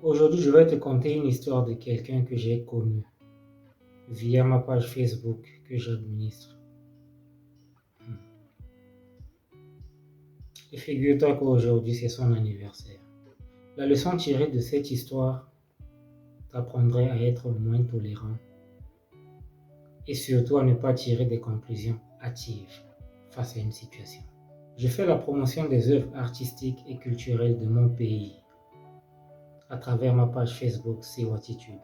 Aujourd'hui, je vais te conter une histoire de quelqu'un que j'ai connu via ma page Facebook que j'administre. Et figure-toi qu'aujourd'hui, c'est son anniversaire. La leçon tirée de cette histoire t'apprendrait à être moins tolérant et surtout à ne pas tirer des conclusions hâtives face à une situation. Je fais la promotion des œuvres artistiques et culturelles de mon pays à travers ma page Facebook Sewatitude,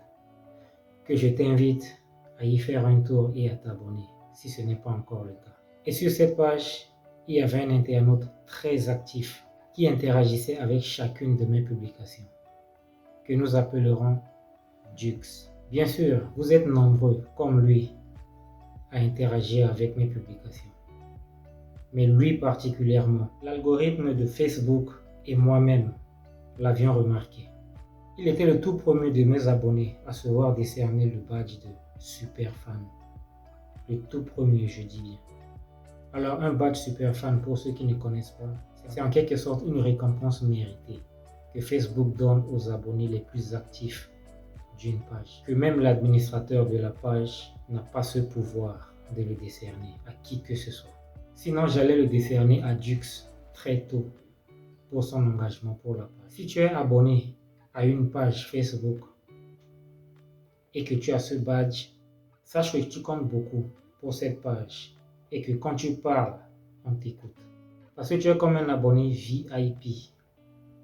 que je t'invite à y faire un tour et à t'abonner si ce n'est pas encore le cas. Et sur cette page, il y avait un internaute très actif qui interagissait avec chacune de mes publications, que nous appellerons Jux. Bien sûr, vous êtes nombreux, comme lui, à interagir avec mes publications. Mais lui particulièrement, l'algorithme de Facebook et moi-même l'avions remarqué. Il était le tout premier de mes abonnés à se voir décerner le badge de super fan. Le tout premier, je dis bien. Alors un badge super fan, pour ceux qui ne connaissent pas, c'est en quelque sorte une récompense méritée que Facebook donne aux abonnés les plus actifs d'une page, que même l'administrateur de la page n'a pas ce pouvoir de le décerner à qui que ce soit. Sinon, j'allais le décerner à Jux très tôt pour son engagement pour la page. Si tu es abonné à une page Facebook et que tu as ce badge, sache que tu comptes beaucoup pour cette page et que quand tu parles, on t'écoute. Parce que tu es comme un abonné VIP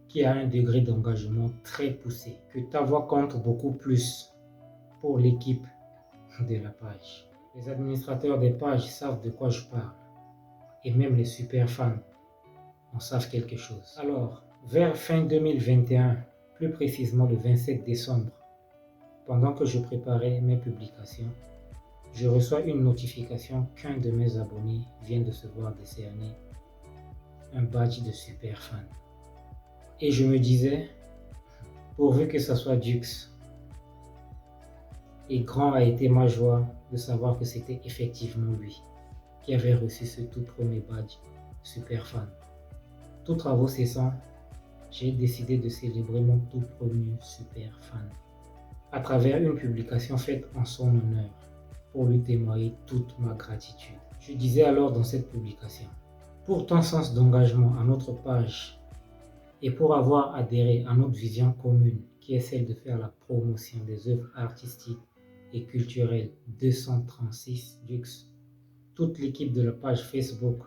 qui a un degré d'engagement très poussé, que ta voix compte beaucoup plus pour l'équipe de la page. Les administrateurs des pages savent de quoi je parle et même les super fans en savent quelque chose. Alors, vers fin 2021, plus précisément le 27 décembre, pendant que je préparais mes publications, je reçois une notification qu'un de mes abonnés vient de se voir décerner un badge de super fan. Et je me disais, pourvu que ça soit Jux. Et grand a été ma joie de savoir que c'était effectivement lui qui avait reçu ce tout premier badge super fan. Tout travaux cessant, j'ai décidé de célébrer mon tout premier super fan à travers une publication faite en son honneur pour lui témoigner toute ma gratitude. Je disais alors dans cette publication, pour ton sens d'engagement à notre page et pour avoir adhéré à notre vision commune qui est celle de faire la promotion des œuvres artistiques et culturelles 236 Jux, toute l'équipe de la page Facebook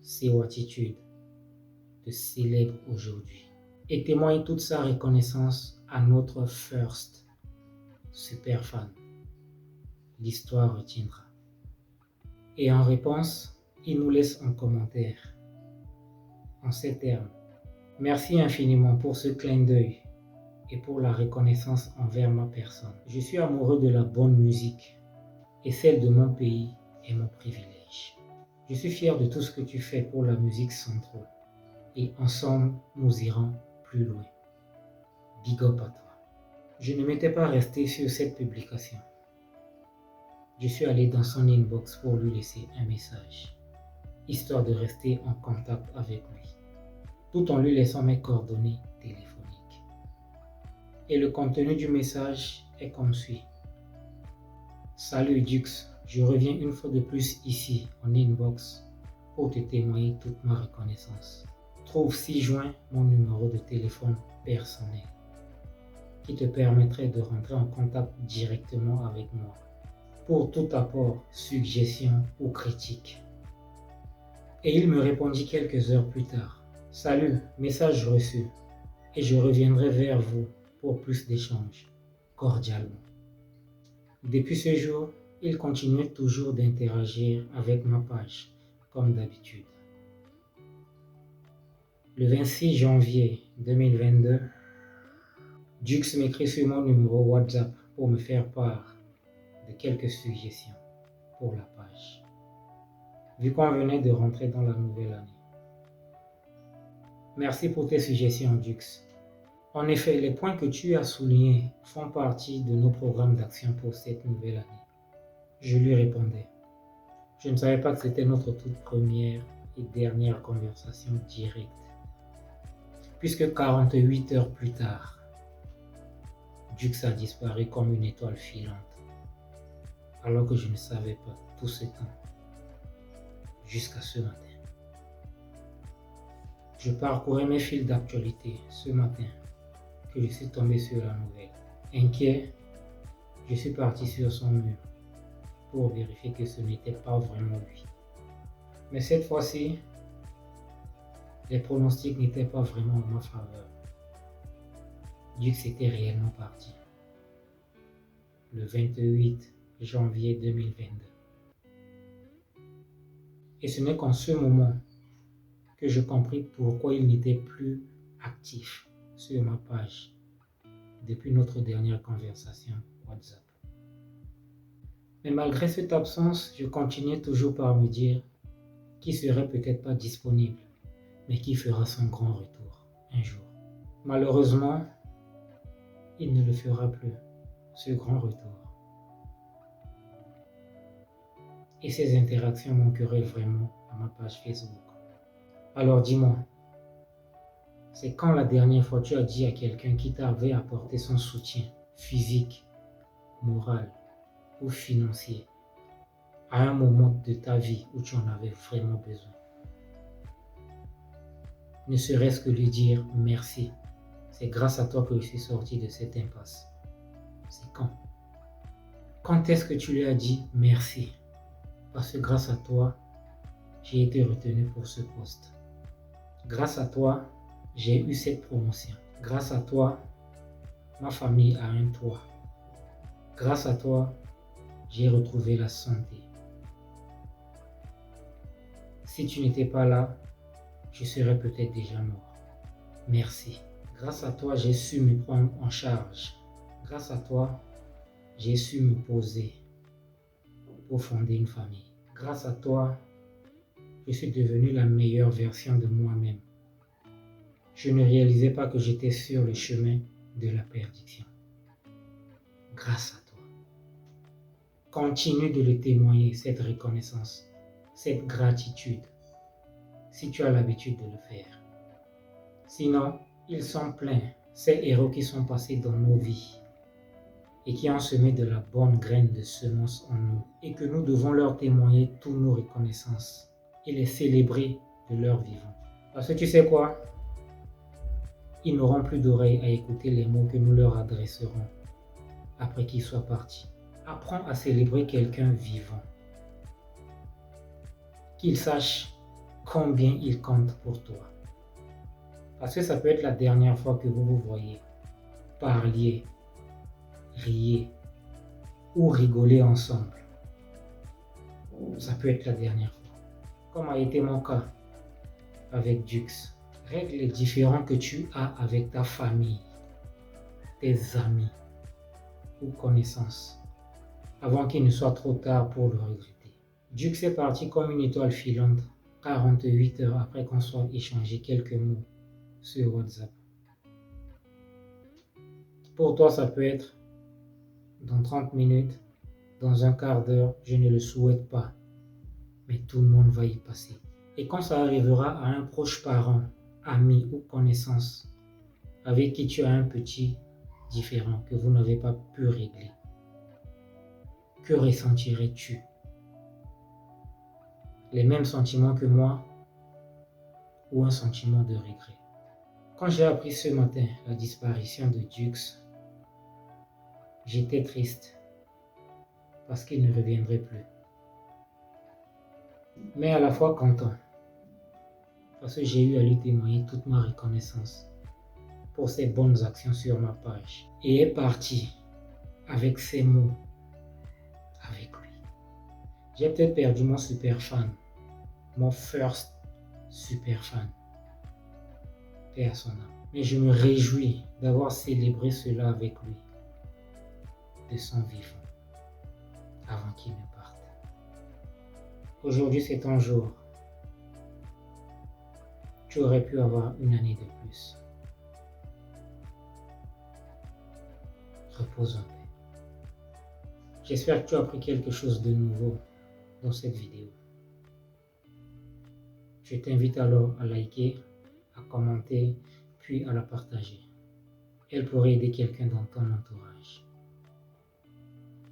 Sewatitude te célèbre aujourd'hui et témoigne toute sa reconnaissance à notre first super fan. L'histoire retiendra. Et en réponse, il nous laisse un commentaire en ces termes. Merci infiniment pour ce clin d'œil et pour la reconnaissance envers ma personne. Je suis amoureux de la bonne musique et celle de mon pays est mon privilège. Je suis fier de tout ce que tu fais pour la musique centrale et ensemble nous irons plus loin. Big up à toi. Je ne m'étais pas resté sur cette publication. Je suis allé dans son inbox pour lui laisser un message, histoire de rester en contact avec lui, tout en lui laissant mes coordonnées téléphoniques. Et le contenu du message est comme suit. Salut Jux, je reviens une fois de plus ici en inbox pour te témoigner toute ma reconnaissance. Trouve ci-joint mon numéro de téléphone personnel qui te permettrait de rentrer en contact directement avec moi pour tout apport, suggestion ou critique. Et il me répondit quelques heures plus tard. Salut, message reçu, et je reviendrai vers vous pour plus d'échanges, cordialement. Depuis ce jour, il continuait toujours d'interagir avec ma page, comme d'habitude. Le 26 janvier 2022, Jux m'écrit sur mon numéro WhatsApp pour me faire part de quelques suggestions pour la page, vu qu'on venait de rentrer dans la nouvelle année. Merci pour tes suggestions, Jux. En effet, les points que tu as soulignés font partie de nos programmes d'action pour cette nouvelle année. Je lui répondais. Je ne savais pas que c'était notre toute première et dernière conversation directe, puisque 48 heures plus tard, Jux a disparu comme une étoile filante, alors que je ne savais pas tout ce temps, jusqu'à ce matin. Je parcourais mes fils d'actualité ce matin que je suis tombé sur la nouvelle. Inquiet, je suis parti sur son mur pour vérifier que ce n'était pas vraiment lui. Mais cette fois-ci, les pronostics n'étaient pas vraiment en ma faveur. Jux était réellement parti. Le 28 janvier 2022. Et ce n'est qu'en ce moment que je compris pourquoi il n'était plus actif sur ma page depuis notre dernière conversation WhatsApp. Mais malgré cette absence, je continuais toujours par me dire qu'il serait peut-être pas disponible, mais qu'il fera son grand retour un jour. Malheureusement, il ne le fera plus, ce grand retour. Et ces interactions manqueraient vraiment à ma page Facebook. Alors dis-moi, c'est quand la dernière fois tu as dit à quelqu'un qui t'avait apporté son soutien physique, moral ou financier à un moment de ta vie où tu en avais vraiment besoin? Ne serait-ce que lui dire merci. C'est grâce à toi que je suis sorti de cette impasse. C'est quand? Quand est-ce que tu lui as dit merci? Parce que grâce à toi, j'ai été retenu pour ce poste. Grâce à toi, j'ai eu cette promotion. Grâce à toi, ma famille a un toit. Grâce à toi, j'ai retrouvé la santé. Si tu n'étais pas là, je serais peut-être déjà mort. Merci. Grâce à toi, j'ai su me prendre en charge. Grâce à toi, j'ai su me poser pour fonder une famille. Grâce à toi, je suis devenu la meilleure version de moi-même. Je ne réalisais pas que j'étais sur le chemin de la perdition. Grâce à toi. Continue de le témoigner, cette reconnaissance, cette gratitude, si tu as l'habitude de le faire. Sinon, ils sont pleins, ces héros qui sont passés dans nos vies et qui ont semé de la bonne graine de semence en nous et que nous devons leur témoigner toutes nos reconnaissances et les célébrer de leur vivant. Parce que tu sais quoi? Ils n'auront plus d'oreilles à écouter les mots que nous leur adresserons après qu'ils soient partis. Apprends à célébrer quelqu'un vivant. Qu'il sache combien il compte pour toi. Parce que ça peut être la dernière fois que vous vous voyez, parliez, riez ou rigolez ensemble. Ça peut être la dernière fois. Comme a été mon cas avec Jux. Règle les différends que tu as avec ta famille, tes amis ou connaissances avant qu'il ne soit trop tard pour le regretter. Jux est parti comme une étoile filante 48 heures après qu'on soit échangé quelques mots sur WhatsApp. Pour toi, ça peut être dans 30 minutes, dans un quart d'heure, je ne le souhaite pas, mais tout le monde va y passer. Et quand ça arrivera à un proche parent, ami ou connaissance avec qui tu as un petit différend que vous n'avez pas pu régler, que ressentirais-tu? Les mêmes sentiments que moi ou un sentiment de regret? Quand j'ai appris ce matin la disparition de Jux, j'étais triste parce qu'il ne reviendrait plus. Mais à la fois content parce que j'ai eu à lui témoigner toute ma reconnaissance pour ses bonnes actions sur ma page. Et est parti avec ses mots, avec lui. J'ai peut-être perdu mon super fan, mon first super fan. Paix à son âme. Mais je me réjouis d'avoir célébré cela avec lui, de son vivant, avant qu'il ne parte. Aujourd'hui, c'est ton jour. Tu aurais pu avoir une année de plus. Repose en paix. J'espère que tu as appris quelque chose de nouveau dans cette vidéo. Je t'invite alors à liker, à commenter, puis à la partager. elle pourrait aider quelqu'un dans ton entourage.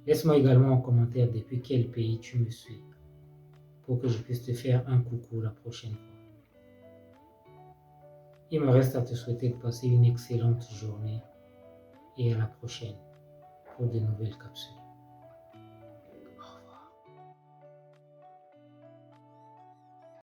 Laisse-moi également en commentaire depuis quel pays tu me suis pour que je puisse te faire un coucou la prochaine fois. Il me reste à te souhaiter de passer une excellente journée et à la prochaine pour de nouvelles capsules.